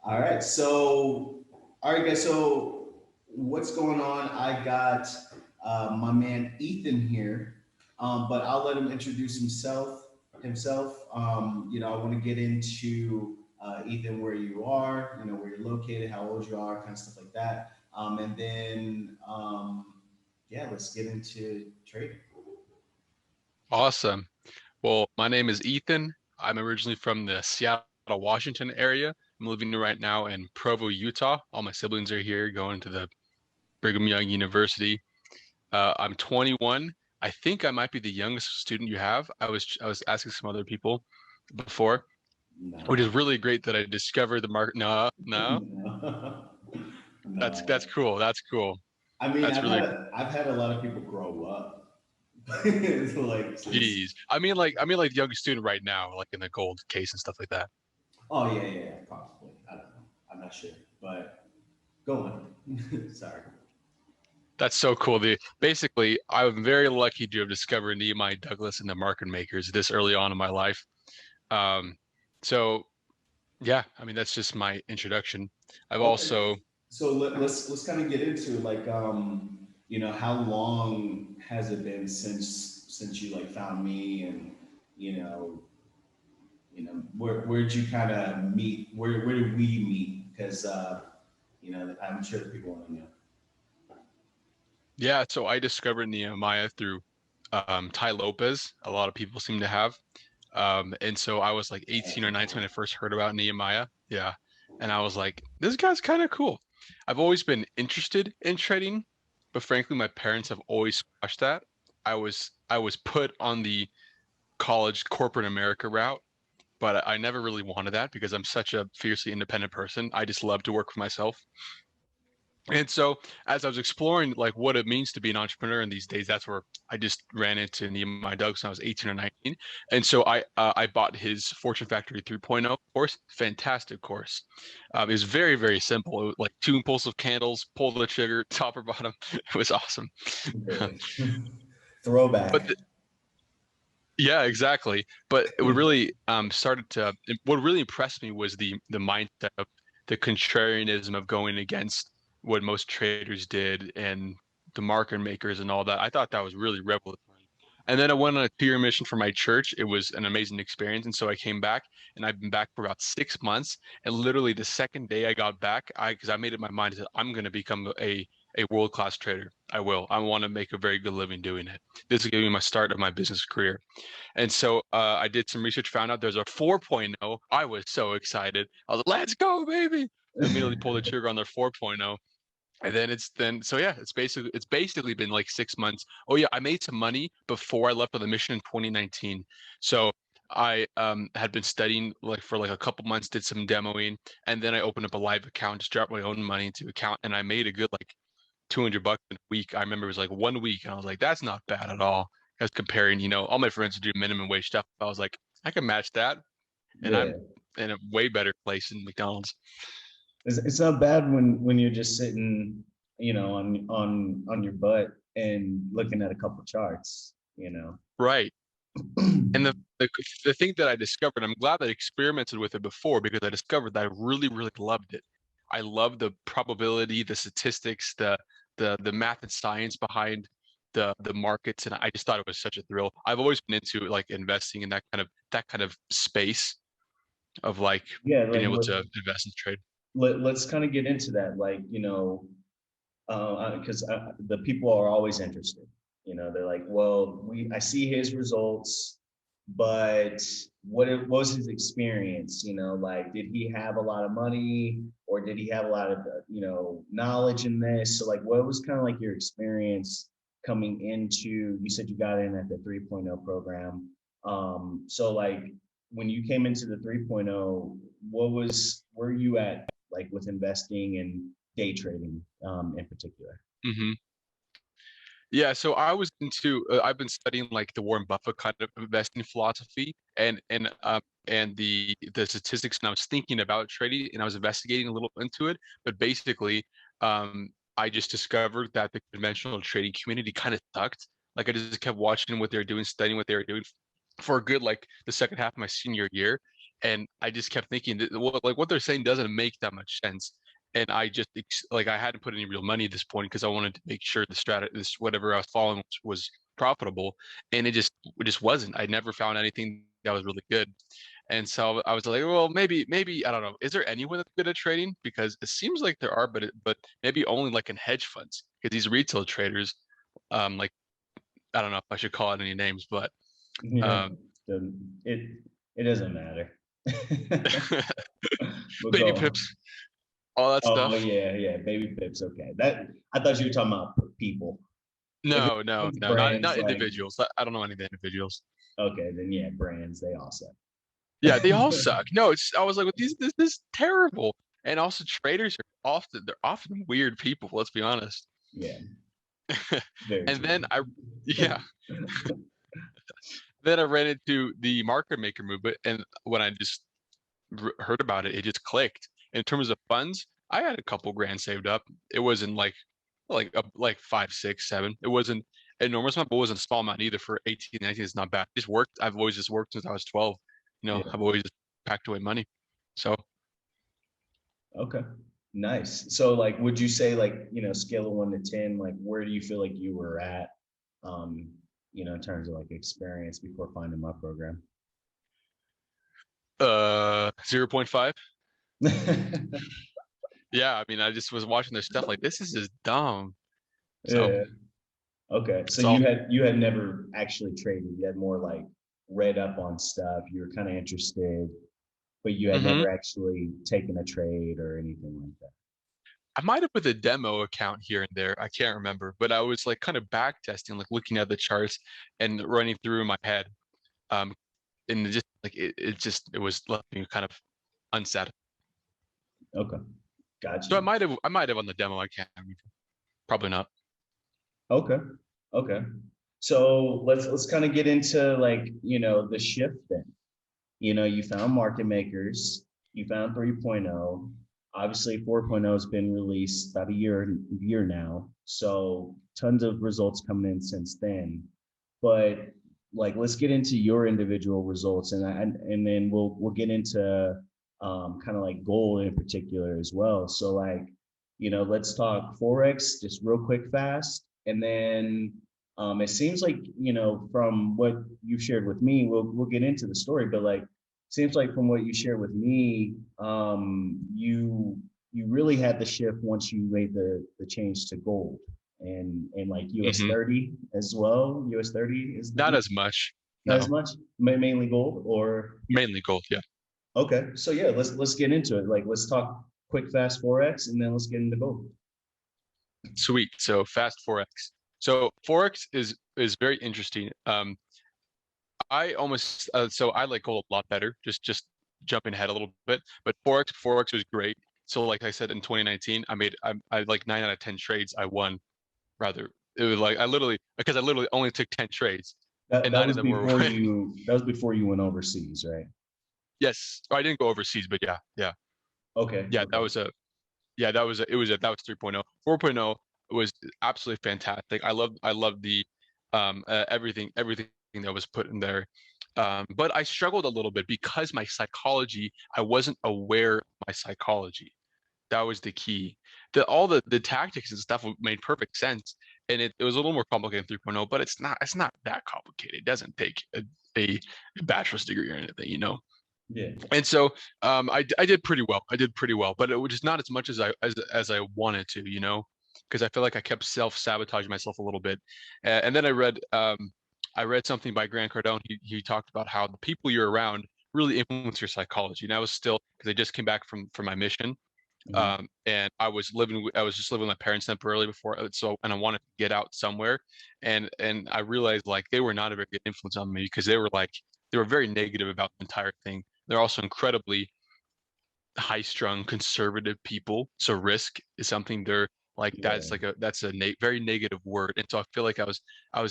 All right. So, all right, guys. So, what's going on? I got my man Ethan here, but I'll let him introduce himself. I want to get into Ethan, where you are, where you're located, how old you are, kind of stuff like that. And then, yeah, let's get into trading. Awesome. Well, my name is Ethan. I'm originally from the Seattle, Washington area. I'm living right now in Provo, Utah. All my siblings are here going to the Brigham Young University. I'm 21. I think I might be the youngest student you have. I was asking some other people before, which is No, really great that I discovered the market. No, no, no, that's no. cool. That's cool. I mean, That's really cool. I've had a lot of people grow up, like since. Jeez. I mean like young student right now, like in the gold case and stuff like that. Oh yeah, yeah, yeah, possibly. I don't know. I'm not sure, but go on. Sorry. That's so cool. Basically, I'm very lucky to have discovered Nehemiah Douglas and the Market Makers this early on in my life. Um, so yeah, I mean that's just my introduction. I've Okay. also So let's kind of get into like how long has it been since you like found me, and you know where'd you kind of meet, where did we meet, because I'm sure that people want to know. yeah, so I discovered Nehemiah through Ty Lopez. A lot of people seem to have. And so I was like 18 or 19 when I first heard about Nehemiah. Yeah. And I was like, this guy's kind of cool. I've always been interested in trading, but frankly, my parents have always squashed that. I was put on the college corporate America route, but I never really wanted that because I'm such a fiercely independent person. I just love to work for myself. And so as I was exploring like what it means to be an entrepreneur in these days, that's where I just ran into Nehemiah Douglas when I was 18 or 19. And so I bought his Fortune Factory 3.0 course, fantastic course. It was very, very simple. It was like two impulsive candles, pull the trigger, top or bottom. It was awesome. Really? But Throwback. yeah, exactly. But it would really what really impressed me was the mindset of the contrarianism of going against what most traders did and the market makers and all that. I thought that was really revelatory. And then I went on a 2-year mission for my church. It was an amazing experience. And so I came back and I've been back for about 6 months. And literally the second day I got back, because I made up my mind that I'm going to become a world-class trader. I will. I want to make a very good living doing it. This is going to be my start of my business career. And so I did some research, found out there's a 4.0. I was so excited. I was like, let's go, baby. Immediately pulled the trigger on their 4.0. And then so yeah, it's basically been like 6 months. Oh yeah, I made some money before I left on the mission in 2019. So I had been studying like for like a couple months, did some demoing, and then I opened up a live account, just dropped my own money into account, and I made a good like $200 in a week. I remember it was like 1 week, and I was like, that's not bad at all. As comparing, all my friends do minimum wage stuff. I was like, I can match that, and Yeah. I'm in a way better place in McDonald's. It's not bad when you're just sitting, on your butt and looking at a couple charts. Right. And the thing that I discovered, I'm glad that I experimented with it before because I discovered that I really, really loved it. I love the probability, the statistics, the math and science behind the markets, and I just thought it was such a thrill. I've always been into like investing in that kind of space of like Yeah, being like able to invest and trade. let's kind of get into that, like because the people are always interested. They're like, well, I see his results, but what was his experience? Like, did he have a lot of money, or did he have a lot of knowledge in this? So, like, what was kind of like your experience coming into? You said you got in at the 3.0 program. So, like, when you came into the 3.0, where you at, like, with investing and day trading, in particular? Hmm. Yeah, so I've been studying like the Warren Buffett kind of investing philosophy and the statistics, and I was thinking about trading and I was investigating a little into it, but basically I just discovered that the conventional trading community kind of sucked. Like I just kept watching what they're doing, studying what they were doing for a good like the second half of my senior year, And I just kept thinking that what they're saying doesn't make that much sense. And I just like I hadn't put any real money at this point because I wanted to make sure this whatever I was following was profitable, and it just wasn't. I never found anything that was really good. And so I was like, well, maybe I don't know. Is there anyone that's good at trading? Because it seems like there are, but maybe only like in hedge funds. Because these retail traders, like I don't know if I should call it any names, but Yeah, um, the, it doesn't matter. We'll baby go. pips, all that Oh stuff. yeah, yeah, baby pips. Okay, that I thought you were talking about people. If No, no, it's no, not brands, not like individuals. I don't know any of the individuals. okay, then yeah, brands they all suck. Yeah, they all suck. No, it's I was like, this is terrible. And also traders are often weird people, let's be honest. Yeah, very And true. then yeah, then I ran into the market maker movement, and when I just heard about it, it just clicked. In terms of funds, I had a couple grand saved up. It wasn't like 5, 6, 7. It wasn't an enormous amount, but it wasn't a small amount either. For 18, 19, it's not bad. Just worked. I've always just worked since I was 12. Yeah. I've always just packed away money. So Okay. Nice. So like, would you say like, scale of 1 to 10, like where do you feel like you were at, um, in terms of like experience before finding my program? 0.5. Yeah, I mean, I just was watching their stuff like this is just dumb. So Yeah. Okay. So it's all you had never actually traded. You had more like read up on stuff. You were kind of interested, but you had hmm never actually taken a trade or anything like that. I might have put a demo account here and there. I can't remember, but I was like kind of back testing, like looking at the charts and running through in my head. Um, and it just like it was left me kind of unsatisfied. Okay. Got So you. I might have on the demo. I can't remember. Probably not. Okay. Okay. So let's kind of get into like, the shift then. You found market makers, you found 3.0. Obviously 4.0 has been released about a year now. So tons of results coming in since then. But like let's get into your individual results and then we'll get into kind of like gold in particular as well. So like, let's talk Forex just real quick fast. And then it seems like, from what you've shared with me, we'll get into the story, but like seems like from what you shared with me, you really had the shift once you made the change to gold and like US hmm 30 as well. US 30 is the Not thing. as much. Not as No, much, mainly gold or mainly gold. Yeah. okay. So yeah, let's get into it. Like let's talk quick fast Forex and then let's get into gold. Sweet. So fast Forex. So Forex is very interesting. I almost so I like gold a lot better. Just jumping ahead a little bit, but Forex was great. So like I said in 2019, I like 9 out of 10 trades I won. Rather, it was like I literally only took 10 trades, That and that nine of was them were before winning. you went overseas, right? Yes, I didn't go overseas, but yeah, Okay, yeah. okay. That was 3.0. 4.0 was absolutely fantastic. I love the everything that was put in there. But I struggled a little bit because I wasn't aware of my psychology. That was the key. All the tactics and stuff made perfect sense, and it was a little more complicated in 3.0, but it's not that complicated. It doesn't take a bachelor's degree or anything. Yeah. And so I did pretty well. I did pretty well, but it was just not as much as I wanted to, because I feel like I kept self-sabotaging myself a little bit. And then I read something by Grant Cardone. He talked about how the people you're around really influence your psychology. And I was still because I just came back from my mission, Mhm. and I was just living with my parents temporarily before, and I wanted to get out somewhere, and I realized like they were not a very good influence on me because they were very negative about the entire thing. They're also incredibly high strung conservative people, so risk is something they're like Yeah. that's a very negative word, and so I feel like I was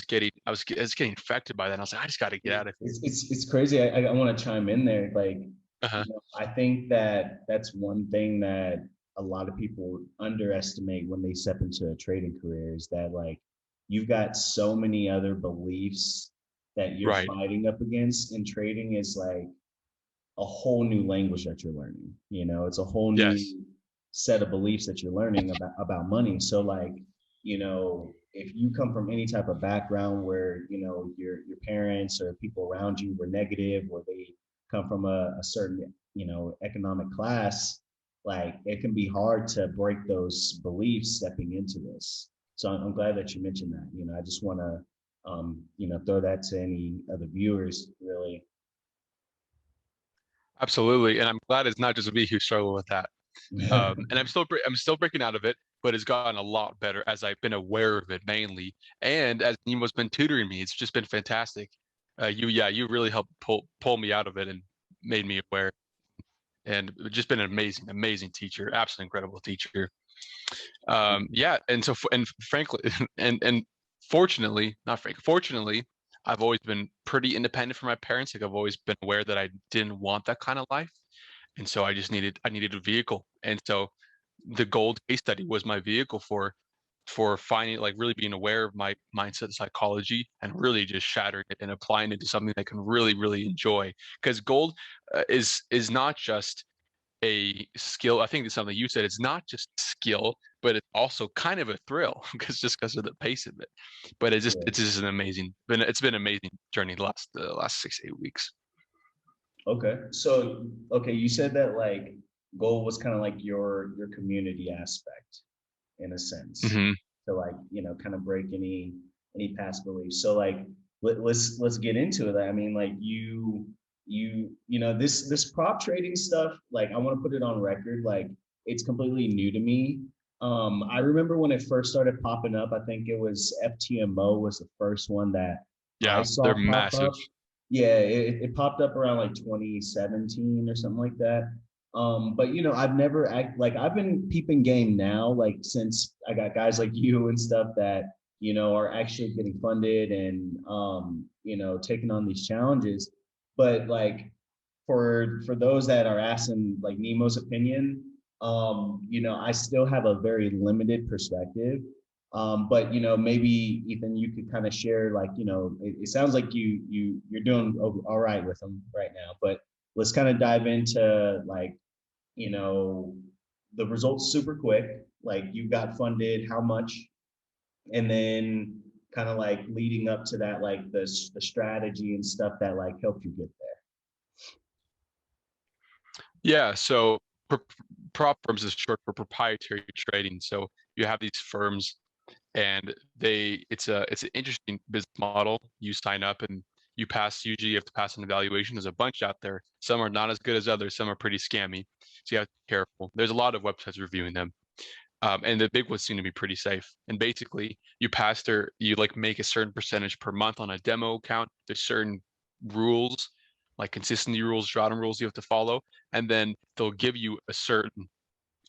getting affected by that. And I was like, I just got to get out of here. It's crazy. I want to chime in there. Like, Uh-huh. I think that that's one thing that a lot of people underestimate when they step into a trading career is that like you've got so many other beliefs that you're Right. fighting up against, and trading is like a whole new language that you're learning. You know, it's a whole Yes. new set of beliefs that you're learning about money. So like, you know, if you come from any type of background where, you know, your parents or people around you were negative, or they come from a certain, you know, economic class, like it can be hard to break those beliefs stepping into this. So I'm glad that you mentioned that. You know, I just want to you know, throw that to any of the viewers, really. Absolutely. And I'm glad it's not just me who struggle with that. And I'm still breaking out of it, but it's gotten a lot better as I've been aware of it mainly, and as Nemo's been tutoring me. It's just been fantastic. You really helped pull me out of it and made me aware, and just been an amazing teacher, absolutely incredible teacher. Yeah, and so and frankly, and fortunately, not frankly, fortunately, I've always been pretty independent from my parents. Like I've always been aware that I didn't want that kind of life, and so I needed a vehicle, and so the gold case study was my vehicle for finding, like, really being aware of my mindset psychology and really just shattering it and applying it to something I can really enjoy, because gold is not just a skill. I think it's something you said. It's not just skill, but it's also kind of a thrill because of the pace of it. But Yeah. it's just it's been an amazing journey the last 6 8 weeks. Okay. So, okay, you said that like goal was kind of like your community aspect in a sense, Hmm. to like, you know, kind of break any past beliefs. So like let's get into it. I mean, like you know, this prop trading stuff, like I want to put it on record, like it's completely new to me. I remember when it first started popping up, I think it was FTMO was the first one that I Yeah, they're saw pop massive. up. Yeah, it popped up around like 2017 or something like that. But you know, I've never act like I've been peeping game now, like since I got guys like you and stuff that, you know, are actually getting funded and you know, taking on these challenges. But like for those that are asking like Nemo's opinion, you know, I still have a very limited perspective. But you know, maybe Ethan, you could kind of share, like, you know, it sounds like you're doing all right with them right now, but let's kind of dive into like, you know, the results super quick, like you got funded, how much, and then kind of like leading up to that, like the strategy and stuff that like helped you get Yeah, so pr- prop firms is short for proprietary trading. So you have these firms, and it's an interesting business model. You sign up and you pass. Usually, you have to pass an evaluation. There's a bunch out there. Some are not as good as others. Some are pretty scammy. So you have to be careful. There's a lot of websites reviewing them. And the big ones seem to be pretty safe. And basically, you like make a certain percentage per month on a demo account. There's certain rules, like consistency rules, drawdown rules you have to follow, and then they'll give you a certain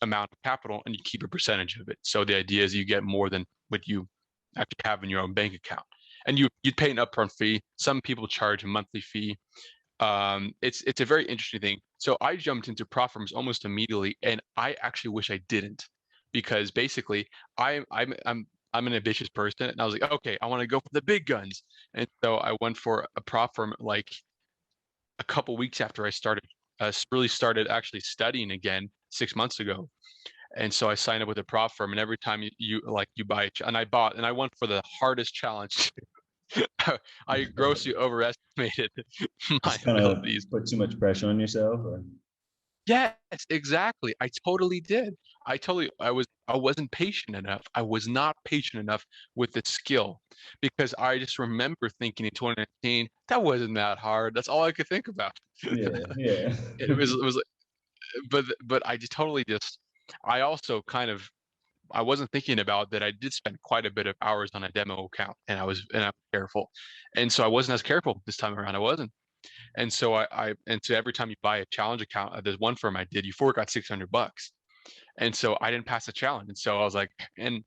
amount of capital, and you keep a percentage of it. So the idea is you get more than what you actually have in your own bank account, and you'd pay an upfront fee. Some people charge a monthly fee. It's a very interesting thing. So I jumped into prop firms almost immediately, and I actually wish I didn't, because basically I'm an ambitious person, and I was like, okay, I want to go for the big guns, and so I went for a prop firm like a couple weeks after I really started actually studying again 6 months ago. And so I signed up with a prop firm, and every time you buy, and I went for the hardest challenge. I there? grossly overestimated my Just kind of abilities. put too much pressure on yourself, or Yes, exactly. I totally did. I wasn't patient enough. I was not patient enough with the skill, because I just remember thinking in 2019 that wasn't that hard. That's all I could think about. yeah, yeah. It was, but I just totally just. I also kind of I wasn't thinking about that I did spend quite a bit of hours on a demo account, and I was careful, and so I wasn't as careful this time around. I wasn't. And so and so every time you buy a challenge account, there's one firm I did, you forgot $600, and so I didn't pass the challenge. And so I was like, and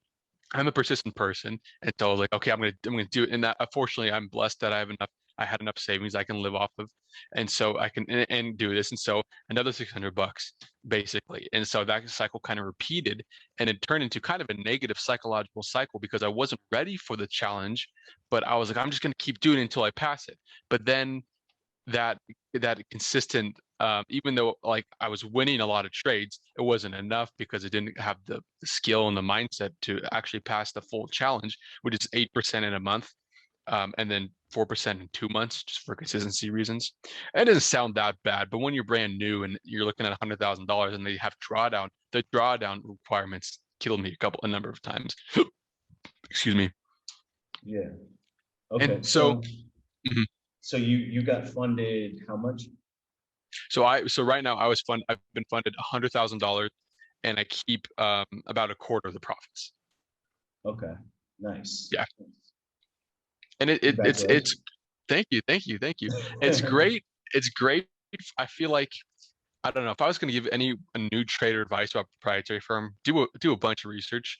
I'm a persistent person, and so I was like, okay, I'm gonna do it. And that, unfortunately, I'm blessed that I had enough savings I can live off of, and so I can and do this. And so another $600 basically, and so that cycle kind of repeated, and it turned into kind of a negative psychological cycle because I wasn't ready for the challenge, but I was like, I'm just gonna keep doing it until I pass it. But then that consistent, even though like I was winning a lot of trades, it wasn't enough because I didn't have the skill and the mindset to actually pass the full challenge, which is 8% in a month, and then 4% in 2 months, just for consistency reasons. It doesn't sound that bad, but when you're brand new and you're looking at $100,000 and they have drawdown, the drawdown requirements killed me a number of times. Excuse me. Yeah. And Okay. so, So mhm. so you got funded how much? So right now I've been funded $100,000, and I keep about a quarter of the profits. Okay. Nice. Yeah, and it's Congratulations. thank you. It's great. It's great. I feel like, I don't know, if I was going to give a new trader advice about proprietary firm, do a bunch of research.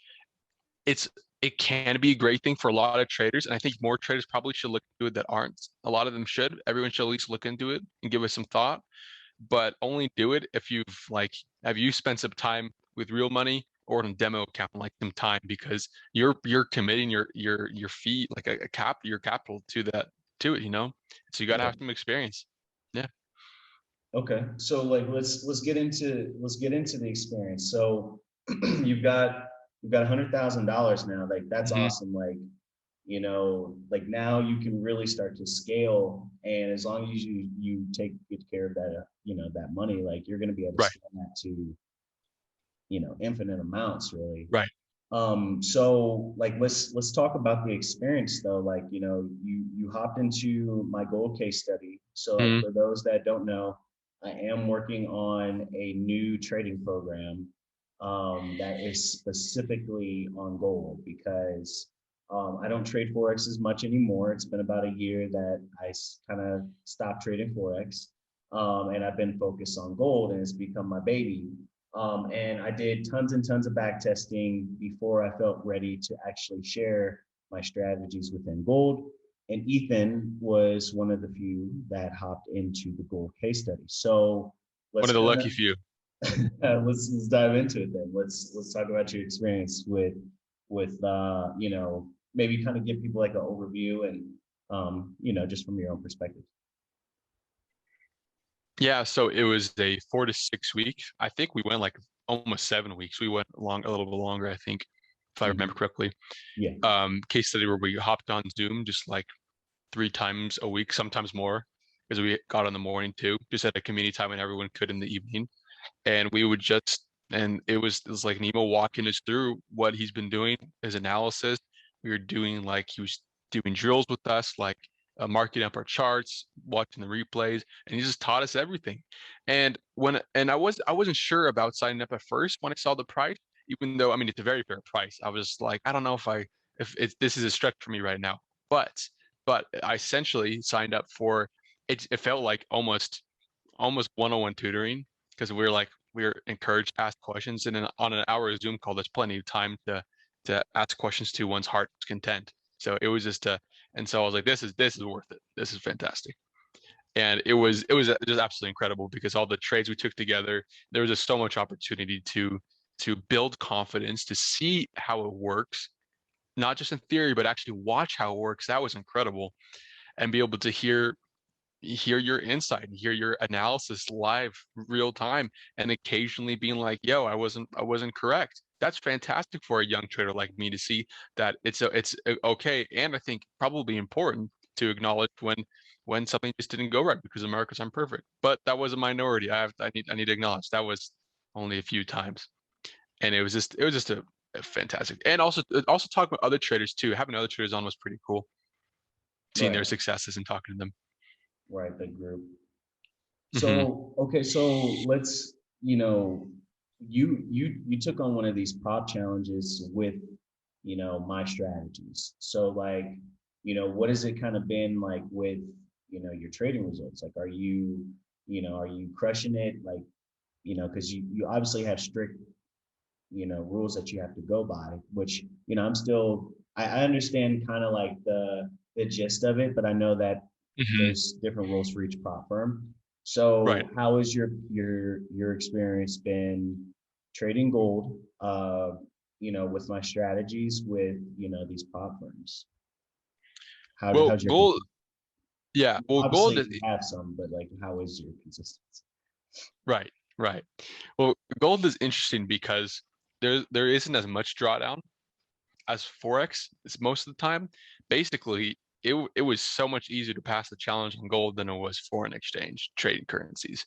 It's it can be a great thing for a lot of traders, and I think more traders probably should look into it that aren't. A lot of them should. Everyone should at least look into it and give it some thought, but only do it if you've like, have you spent some time with real money or on a demo account, like some time, because you're committing your fee, like your capital to it, so you got to Okay. have some experience. Yeah. Okay. So like let's get into the experience. So you've got $100,000 now. Like that's Hmm. awesome. Like, like now you can really start to scale. And as long as you take good care of that, that money, like you're gonna be able to Right. scale that to, infinite amounts really. Right. So like let's talk about the experience though. Like, you hopped into my gold case study. So like Hmm. for those that don't know, I am working on a new trading program that is specifically on gold because I don't trade Forex as much anymore. It's been about a year that I kind of stopped trading Forex. And I've been focused on gold and it's become my baby. And I did tons and tons of back testing before I felt ready to actually share my strategies within gold. And Ethan was one of the few that hopped into the gold case study. So One let's of the kind of lucky few. let's dive into it then. Let's talk about your experience with maybe kind of give people like an overview and just from your own perspective. Yeah, so it was a 4 to 6 week. I think we went like almost 7 weeks. We went a little bit longer, I think, if I remember Mhm. correctly. Yeah. Case study where we hopped on Zoom just like 3 times a week, sometimes more, because we got on the morning too, just at a community time when everyone could in the evening. And we would just, and it was like Nemo walking us through what he's been doing, his analysis. We were doing like, he was doing drills with us, like marking up our charts, watching the replays, and he just taught us everything. And I wasn't sure about signing up at first when I saw the price, even though, I mean, it's a very fair price. I was like, I don't know if this is a stretch for me right now, but I essentially signed up for it. It felt like almost one-on-one tutoring, because we were encouraged to ask questions, and on an hour Zoom call, there's plenty of time to ask questions to one's heart's content. So it was just and so I was like, this is worth it. This is fantastic. And it was just absolutely incredible because all the trades we took together, there was just so much opportunity to build confidence, to see how it works, not just in theory, but actually watch how it works. That was incredible, and be able to hear your insight and hear your analysis live, real time, and occasionally being like, yo, I wasn't correct. That's fantastic for a young trader like me to see that it's okay, and I think probably important to acknowledge when something just didn't go right, because the markets aren't perfect. But that was a minority. I need to acknowledge that was only a few times, and it was just a fantastic. And also talk about other traders too. Having other traders on was pretty cool, seeing their Right. successes and talking to them. Right. The group. Hmm. So, okay, so let's, you took on one of these prop challenges with, my strategies. So like, what has it kind of been like with, your trading results? Like, are you crushing it? Like, because you obviously have strict, rules that you have to go by, which, I understand kind of like the gist of it, but I know that Hmm. there's different rules for each prop firm. Right. So how has your experience been trading gold, with my strategies with, these prop firms? Well, How's your gold company? Yeah. Well, gold Obviously, is you have some, but like, how is your consistency? right, right. Well, gold is interesting because there isn't as much drawdown as forex. It's most of the time. Basically, it was so much easier to pass the challenge on gold than it was foreign exchange trading currencies.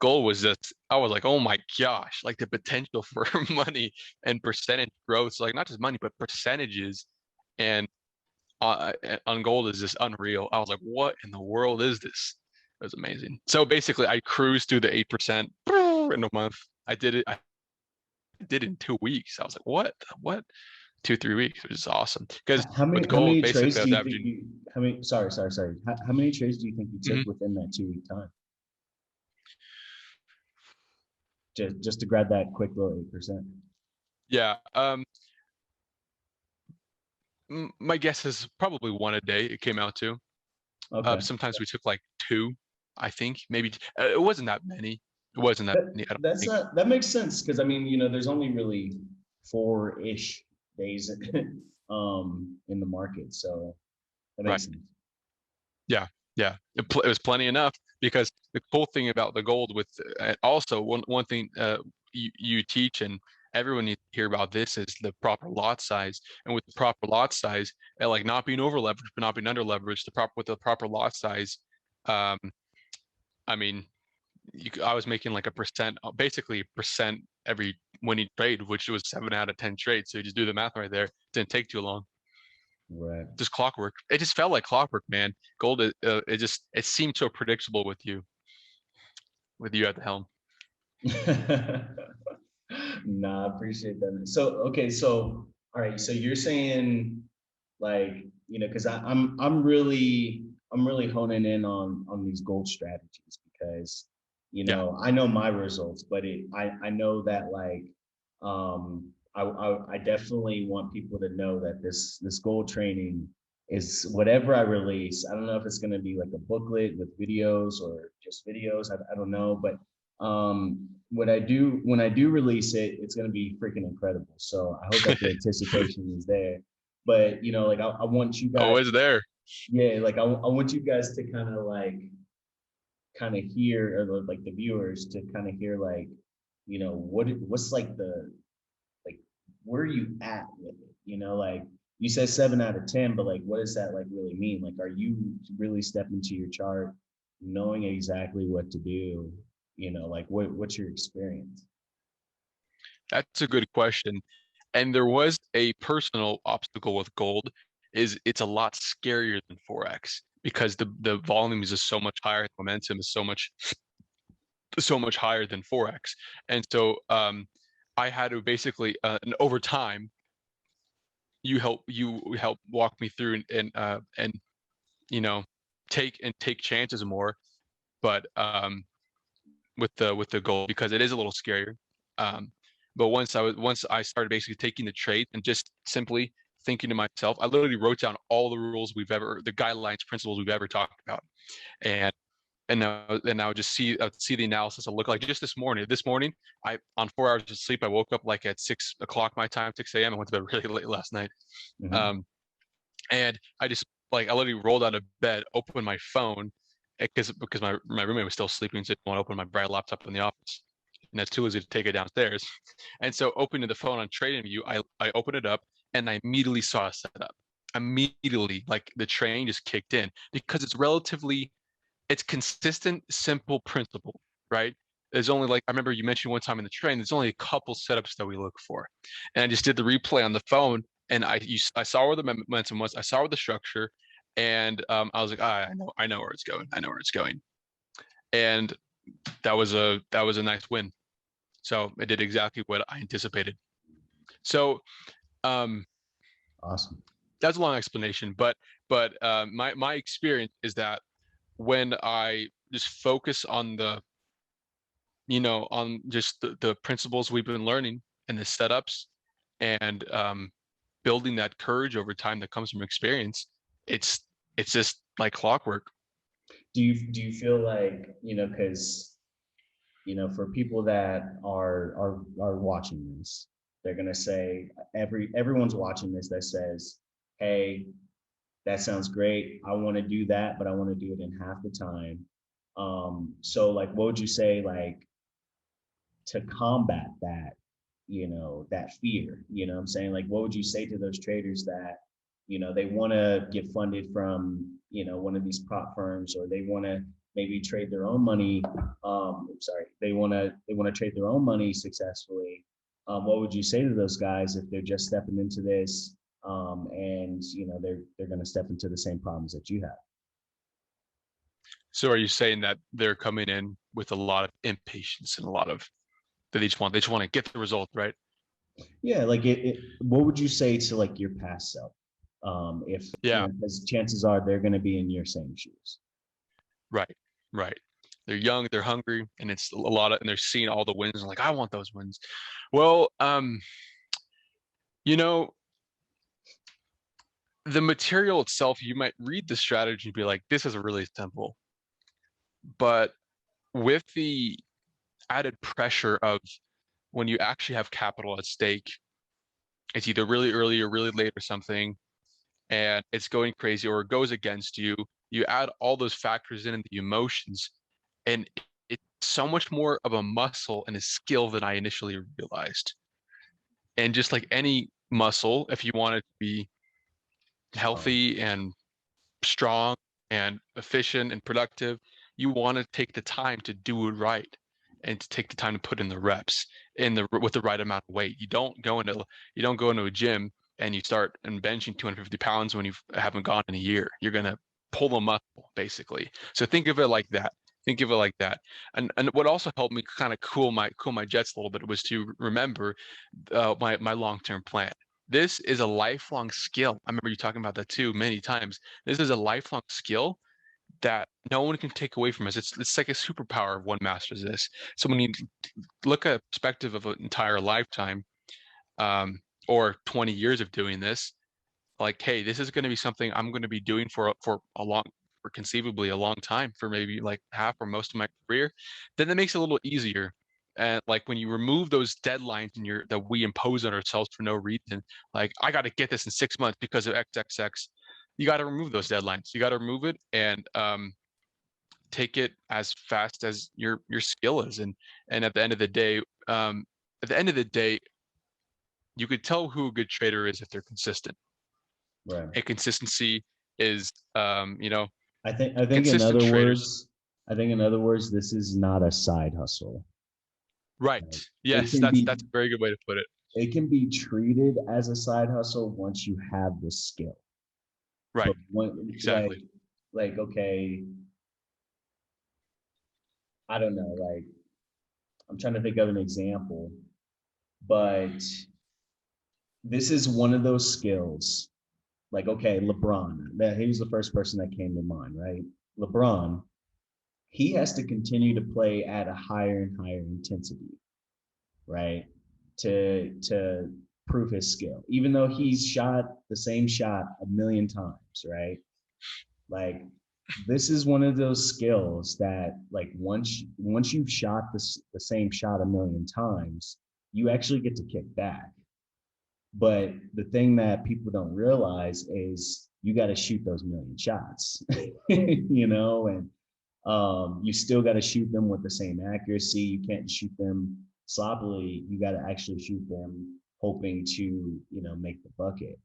Gold was just, I was like, oh my gosh, like the potential for money and percentage growth. So like not just money, but percentages and on gold is just unreal. I was like, what in the world is this? It was amazing. So basically, I cruised through the 8% in a month. I did it. I did it in 2 weeks. I was like, what? What? 2, 3 weeks, which is awesome. Because with How gold, many trades basically, I do was you think averaging. you? How many? Sorry. How many trades do you think you took Mhm. within that 2 week time? Just to grab that quick little 8%. Yeah. My guess is probably one a day. It came out to. Okay. Sometimes we took like two, I think, maybe. It wasn't that many. It wasn't that That many. I don't that's think. not that makes sense because I mean, there's only really 4-ish days in the market, so that Right. makes sense. Yeah. Yeah. It was plenty enough because the cool thing about the gold with also one thing you teach and everyone needs to hear about this is the proper lot size. And with the proper lot size, like not being over leveraged but not being under leveraged, the proper lot size. Um, I mean, I was making like a percent, basically a percent every winning trade, which was 7 out of 10 trades. So you just do the math right there. Didn't take too long. Right. Just clockwork. It just felt like clockwork, man. Gold, it seemed so predictable with you at the helm. Nah, I appreciate that. So okay, so all right, so you're saying like, because I'm really honing in on these gold strategies because Yeah, I know my results, but I know that like I definitely want people to know that this gold training is whatever I release. I don't know if it's going to be like a booklet with videos or just videos. I don't know, but what I do when I do release it, it's going to be freaking incredible. So I hope that the anticipation is there. But like I want you guys, always there. yeah, like I want you guys to kind of hear, or like the viewers to kind of hear like, what's like like where are you at with it? Like you said 7 out of 10, but like what does that like really mean? Like, are you really stepping into your chart, knowing exactly what to do? Like what's your experience? That's a good question. And there was a personal obstacle with gold, is it's a lot scarier than forex because the volume is just so much higher, momentum is so much higher than forex, and so I had to basically and over time you help walk me through and you know take chances more, but with the goal because it is a little scarier. Um, but once I started basically taking the trade and just simply thinking to myself, I literally wrote down all the rules the guidelines, principles we've ever talked about, and I would just see the analysis. I look like just this morning. This morning, I on 4 hours of sleep, I woke up like at 6 o'clock my time, 6 a.m. I went to bed really late last night. Hmm. Um, and I just like I literally rolled out of bed, opened my phone because my roommate was still sleeping, so I didn't want to open my bright laptop in the office, and that's too easy to take it downstairs. And so opening the phone on TradingView, I opened it up and I immediately saw a setup. Immediately, like the train just kicked in because it's consistent, simple principle, right? There's only like I remember you mentioned one time in the train. There's only a couple setups that we look for, and I just did the replay on the phone, and I saw where the momentum was, I saw where the structure, and I was like, I know where it's going, I know where it's going, and that was a nice win. So it did exactly what I anticipated. So um, Awesome. that's a long explanation, but my experience is that when I just focus on on just the principles we've been learning and the setups and building that courage over time that comes from experience, it's it's just like clockwork. Do you feel like, because for people that are watching this, they're gonna say everyone's watching this that says, hey, that sounds great. I want to do that, but I want to do it in half the time. So like, what would you say, like, to combat that, that fear, what I'm saying? Like, what would you say to those traders that, they want to get funded from, one of these prop firms, or they want to maybe trade their own money. Sorry, they want to trade their own money successfully. What would you say to those guys if they're just stepping into this, and they're going to step into the same problems that you have? So are you saying that they're coming in with a lot of impatience and a lot of they just want to get the result, right? Yeah, like what would you say to like your past self? If Yeah, because chances are they're going to be in your same shoes. right, right. They're young, they're hungry, and it's a lot of, and they're seeing all the wins, and like, I want those wins. Well, you know, the material itself, you might read the strategy and be like, this is really simple. But with the added pressure of when you actually have capital at stake, it's either really early or really late or something, and it's going crazy or it goes against you. You add all those factors in and the emotions, and it's so much more of a muscle and a skill than I initially realized. And just like any muscle, if you want it to be Strong. healthy and strong and efficient and productive, you want to take the time to do it right and to take the time to put in the reps in the with the right amount of weight. You don't go into a gym and you start and benching 250 pounds when you haven't gone in a year. You're gonna pull the muscle basically. So think of it like that. Think of it like that. And what also helped me kind of cool my jets a little bit was to remember my long-term plan. This is a lifelong skill. I remember you talking about that too many times. This is a lifelong skill that no one can take away from us. It's like a superpower if one masters this. So when you look at a perspective of an entire lifetime, or 20 years of doing this, like, hey, this is going to be something I'm going to be doing for a long, for conceivably a long time, for maybe like half or most of my career, then that makes it a little easier. And like when you remove those deadlines and that we impose on ourselves for no reason, like I got to get this in 6 months because of XXX, you got to remove those deadlines. You got to remove it and take it as fast as your skill is. And at the end of the day, at the end of the day, you could tell who a good trader is if they're consistent. Right. And consistency is, I think in consistent other traders. words, this is not a side hustle. Right. Like, it Yes, can that's be a very good way to put it. it can be treated as a side hustle once you have the skill. Right. But when Exactly. okay, I don't know, like I'm trying to think of an example, but this is one of those skills. Like, okay, LeBron, that he was the first person that came to mind, right? LeBron, he has to continue to play at a higher and higher intensity, right? To prove his skill, even though he's shot the same shot a million times, right? Like, this is one of those skills that, like, once you've shot the same shot a million times, you actually get to kick back. But the thing that people don't realize is you got to shoot those million shots, and you still got to shoot them with the same accuracy. You can't shoot them sloppily. You got to actually shoot them hoping to, make the bucket.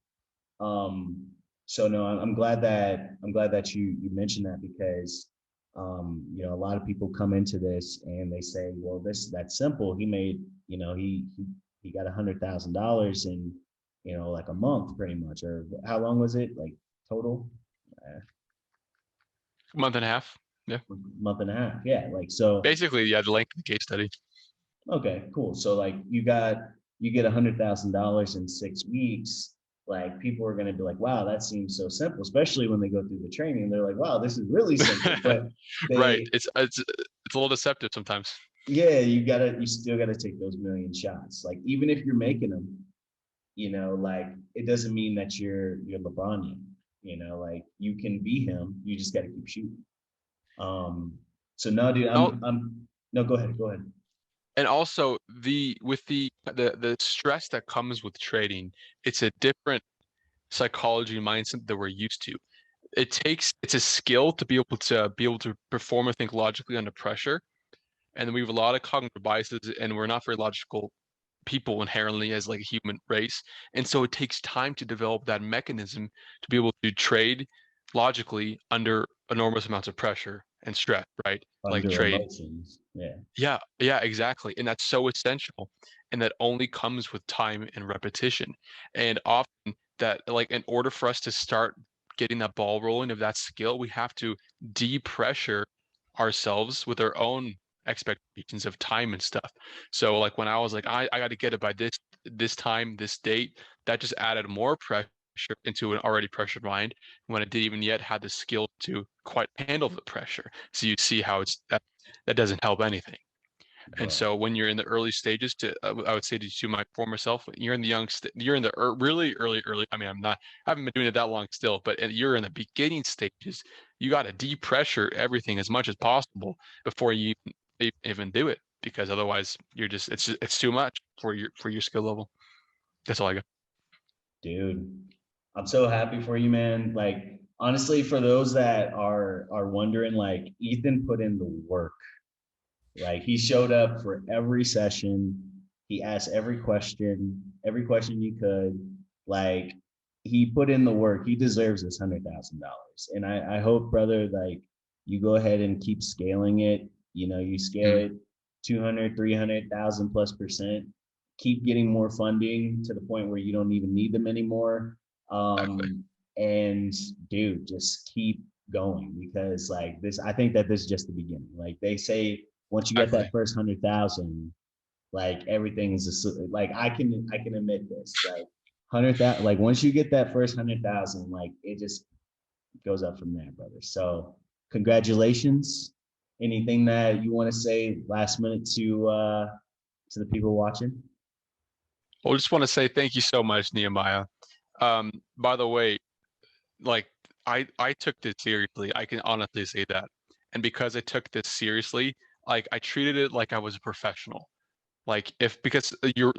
Um, so no, I'm glad that you mentioned that, because a lot of people come into this and they say, well, that's simple. He made, he got $100,000 in, like a month, pretty much. Or how long was it, like, total? Month and a half. Yeah. Month and a half. Yeah, like, so. Basically, yeah, the length of the case study. Okay, cool. So like, you get $100,000 in 6 weeks. Like, people are going to be like, wow, that seems so simple, especially when they go through the training. They're like, wow, this is really simple. But Right. they, It's a little deceptive sometimes. yeah, you still gotta take those million shots. Like, even if you're making them, like, it doesn't mean that you're LeBron yet. Like, you can be him. You just gotta keep shooting. Um, so no, dude, And no, go ahead, go ahead. also the stress that comes with trading, it's a different psychology mindset that we're used to. it's a skill to be able to perform and think logically under pressure. And we have a lot of cognitive biases, and we're not very logical people inherently as like a human race. And so it takes time to develop that mechanism to be able to trade logically under enormous amounts of pressure and stress, right? Like Under trade. emotions. Yeah. Yeah, yeah, exactly. And that's so essential. And that only comes with time and repetition. And often that, like, in order for us to start getting that ball rolling of that skill, we have to depressure ourselves with our own expectations of time and stuff. So like when I was like, I got to get it by this time, this date, that just added more pressure into an already pressured mind when it didn't even yet have the skill to quite handle the pressure. So you see how that doesn't help anything. And Bro. so when you're in the early stages, I would say to my former self, you're in the you're in the really early. I mean, I haven't been doing it that long still, but you're in the beginning stages. You got to depressure everything as much as possible before you even do it, because otherwise it's too much for your skill level. That's all I got. Dude, I'm so happy for you, man. Like, honestly, for those that are wondering, like, Ethan put in the work. Like, he showed up for every session. He asked every question you could. Like, he put in the work. He deserves this $100,000. And I hope, brother, like, you go ahead and keep scaling it. You know, you scale Mm, it 200, 300,000 plus percent. Keep getting more funding to the point where you don't even need them anymore. exactly. And dude, just keep going, because like this, I think that this is just the beginning. Like they say, once you get that Exactly. first 100,000, like everything is like I can admit this, like 100,000, like once you get that first 100,000, like it just goes up from there, brother. So congratulations. Anything that you want to say last minute to the people watching? Well, I just want to say thank you so much, Nehemiah. By the way, like I took this seriously. I can honestly say that. And because I took this seriously, like I treated it like I was a professional. Like if because you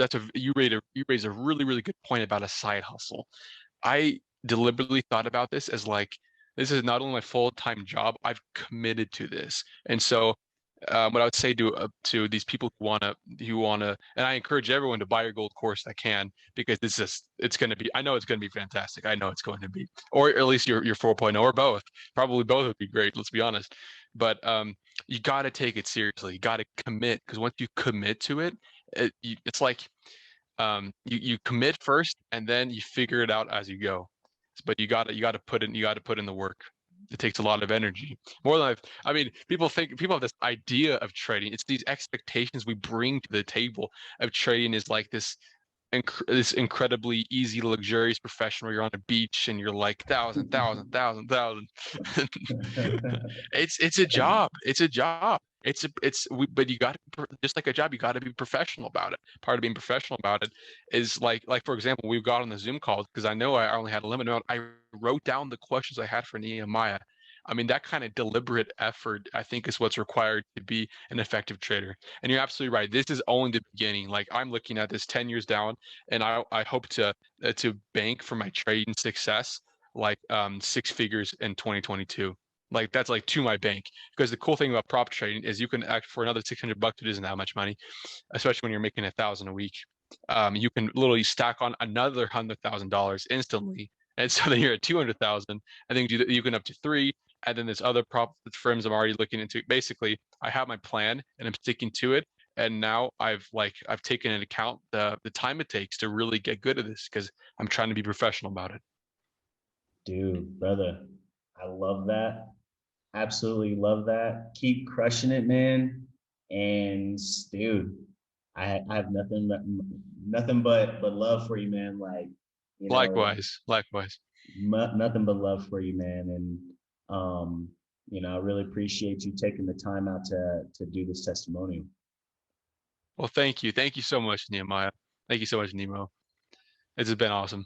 raise a really good point about a side hustle. I deliberately thought about this as like this is not only my full-time job, I've committed to this. And so what I would say to these people who wanna, and I encourage everyone to buy your gold course that can, because it's gonna be, I know it's gonna be fantastic. I know it's going to be, or at least your 4.0 or both. Probably both would be great. Let's be honest. But you got to take it seriously. You got to commit, because once you commit to it, it's like you commit first and then you figure it out as you go. But you got to put in the work. It takes a lot of energy, more than I mean, people have this idea of trading. It's these expectations we bring to the table of trading is like this incredibly easy, luxurious profession where you're on a beach and you're like thousand. It's a job. It's a job. But you got to, just like a job, you got to be professional about it. Part of being professional about it is like for example, we got on the Zoom calls because I know I only had a limited amount. I wrote down the questions I had for Nehemiah. I mean, that kind of deliberate effort, I think, is what's required to be an effective trader. And you're absolutely right. This is only the beginning. Like I'm looking at this 10 years down, and I hope to bank for my trading success like six figures in 2022. Like that's like to my bank, because the cool thing about prop trading is you can act for another 600 bucks. It isn't that much money, especially when you're making 1,000 a week. You can literally stack on another $100,000 instantly, and so then you're at 200,000. I think you can up to three, and then there's other prop firms I'm already looking into. Basically, I have my plan and I'm sticking to it. And now I've taken into account the time it takes to really get good at this, because I'm trying to be professional about it. Dude, brother, I love that. Absolutely love that. Keep crushing it, man. And dude, I have nothing but love for you, man. Like, you know, Likewise, likewise. nothing but love for you, man. And I really appreciate you taking the time out to do this testimonial. Well, thank you so much, Nehemiah. Thank you so much, Nemo. This has been awesome.